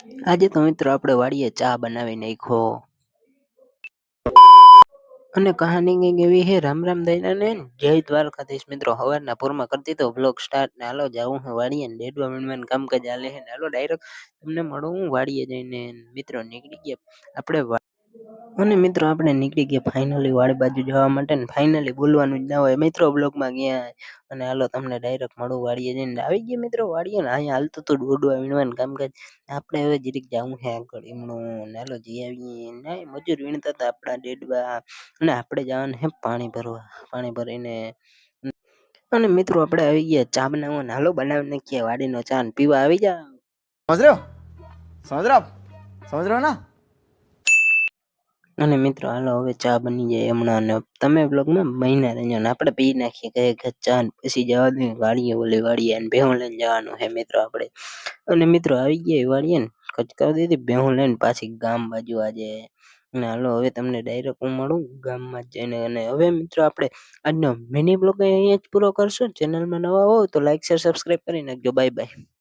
આજે તો મિત્રો આપણે વાડીએ ચા બનાવી નાખ્યો અને કહાની કંઈક એવી હે રામ રામ દઈના ને જય દ્વારકાધીશ મિત્રો હવારના પૂરમાં કરી દીધો બ્લોગ સ્ટાર્ટ ને હાલો જાવું હું વાડીએ ને ડેડવા વીણવાનું કામકાજ હાલે હે ને હાલો ડાયરેક્ટ તમને મળું હું વાડીએ જઈને મિત્રો નીકળી ગયા આપણે અને મિત્રો આપણે નીકળી ગયા ફાઇનલી વાડી બાજુ જવા માટે ને ફાઇનલી બોલવાનું જ ના હોય મિત્રો બ્લોગમાં ગયા અને હાલો તમને ડાયરેક્ટ મળું વાડીએ જઈને આવી ગયા મિત્રો વાડીએ ને અહીંયા હાલતું તો ડોડવા વીણવાનું કામકાજ આપણે હવે જીરીક જાવું હે આગળ એમનું ને હાલો જઈ આવીએ ને મજૂર વીણતા હતા આપણા ડેડવા અને આપણે જવાનું હે પાણી ભરવા પાણી ભરીને અને મિત્રો આપણે આવી ગયા ચા બનાવવા હાલો બનાવી નાખીએ વાડીનો ચા ને પીવા આવી જા समझ रहे हो समझ रहे हो आप समझ रहे हो ना। અને મિત્રો હાલો હવે ચા બની જાય હમણાં ને તમે બ્લોગમાં મહિના રહેજો ને આપણે પી નાખીએ કઈ ચા ને પછી જવા દે વાડીએ વાડીએ અને ભેહું લઈને જવાનું હે મિત્રો આપણે અને મિત્રો આવી ગયા વાડીએ ને ખચકાવી દીધી ભેહું લઈને પાછી ગામ બાજુ આજે અને હાલો હવે તમને ડાયરેક્ટ હું મળું ગામમાં જઈને અને હવે મિત્રો આપણે આજનો મિની બ્લોગ અહીંયા જ પૂરો કરશું ચેનલમાં નવા હો તો લાઈક શેર સબસ્ક્રાઈબ કરી નાખજો બાય બાય.